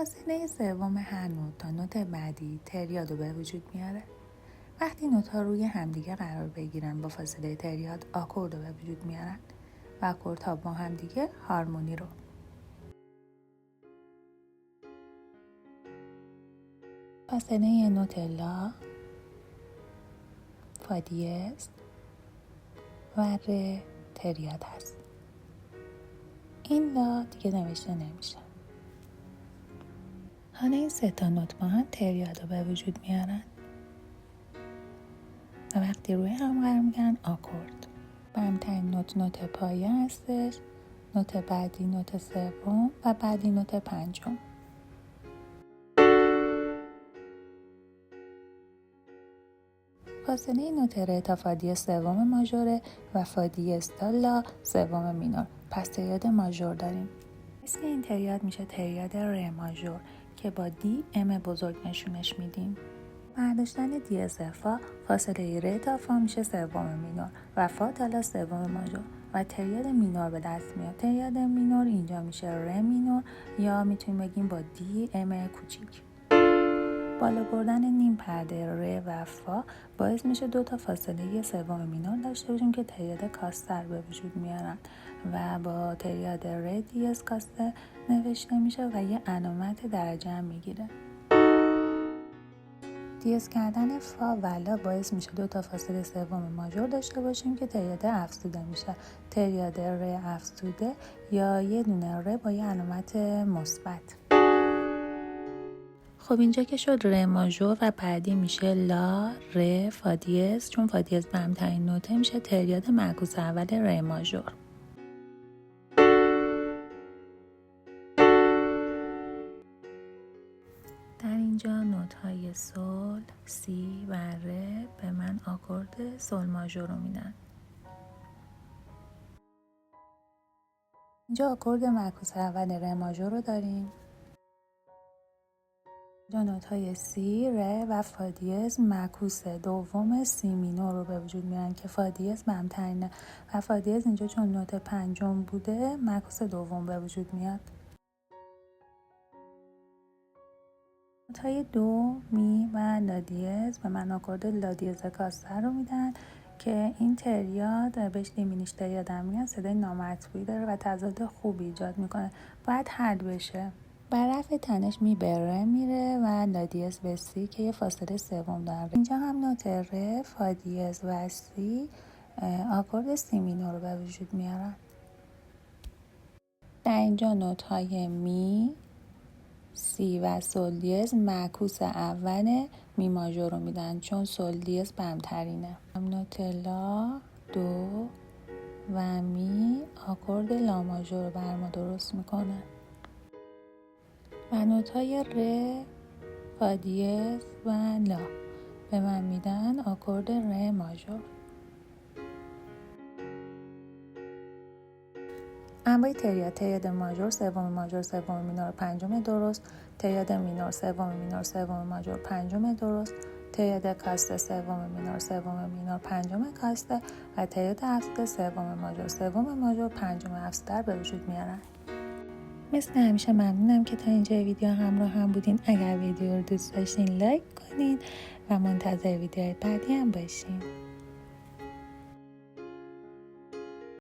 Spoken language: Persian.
فاصله سوم هر نوت تا نوت بعدی تریاد رو به وجود میاره. وقتی نوت ها روی همدیگه قرار بگیرن با فاصله تریاد آکورد رو به وجود میارن و آکوردها با همدیگه هارمونی رو. فاصله نوت لا، فا دیез و ر تریاد هست. این لا دیگه نوشته نمیشه. حالا این سه تا نوت با هم تریاد رو به وجود میارن و وقتی روی هم قرار میگیرن آکورد. برمترین نوت پایه هستش، نوت بعدی نوت سوم و بعدی نوت پنجم. فاصله نوت ر تا فا دیез سوم ماژوره و فا دیز تا لا سوم مینور. پس تریاد ماژور داریم. اسم این تریاد میشه تریاد ر ماژور که با دی ام بزرگ نشونش میدیم. برداشتن دیز فا، فاصله ر تا فا میشه سوم مینور و فا تا لا سوم ماژور و تریاد مینور به دست میاد. تریاد مینور اینجا میشه ر مینور یا میتونیم بگیم با دی ام کوچیک. بالا بردن نیم پرده ر و فا باعث میشه دو تا فاصله سوم مینور داشته باشیم که تریاد کاستر به وجود میارن و با تریاد ر دیز کاستر نوشته میشه و یه علامت درجه هم میگیره. دیز کردن فا و لا باعث میشه دو تا فاصله سوم ماژور داشته باشیم که تریاد افزوده میشه. تریاد ر افزوده یا یه دونه ر با یه علامت مثبت. خب اینجا که شد ر ماژور و بعدی میشه لا، ر، فا دیز. چون فا دیز برمترین نوته میشه تریاد معکوس اول ر ماژور. در اینجا نوت های سل، سی و ر به من آکورد سل ماژور رو میدن. اینجا آکورد معکوس اول ر ماژور رو داریم. اینجا نوت های سی، ر و فا دیز معکوس دوم سی مینور رو به وجود میارن که فا دیز برمترینه و فا دیز اینجا چون نوت پنجم بوده معکوس دوم به وجود میاد. نوت های دو، می و لا دیز به من آکورد لا دیز کاستر رو میدن که این تریاد بهش دیمینیش تریاد هم میگن. صدای نامطبوعی داره و تضاد خوبی ایجاد میکنه. باید حل بشه. بر رفع تنش می به ر میره و لا دیز به سی که یه فاصله سوم داره. اینجا هم نوت ر، فا دیز و سی آکورد سی مینور رو به وجود میارن. در اینجا نوت های می، سی و سل دیز معکوس اول می ماژور رو میدن چون سل دیز برمترینه. نوت لا، دو و می آکورد لا ماژور رو بر ما درست میکنه و نوت های ر، فا دیز و لا به من میدن آکورد ر ماژور. انواع تریاد ماژور، سوم ماژور، سوم مینور، پنجم درست. تریاد مینور، سوم مینور، سوم ماژور، پنجم درست. تریاد کاسته، سوم مینور، سوم مینور، پنجم کاسته و تریاد افزوده، سوم ماژور، سوم ماژور، پنجم افزوده به وجود میارن. مثل همیشه ممنونم که تا اینجا ویدیو همراه هم بودین. اگر ویدیو رو دوست داشتین لایک کنین و منتظر ویدیوهای بعدی هم باشین.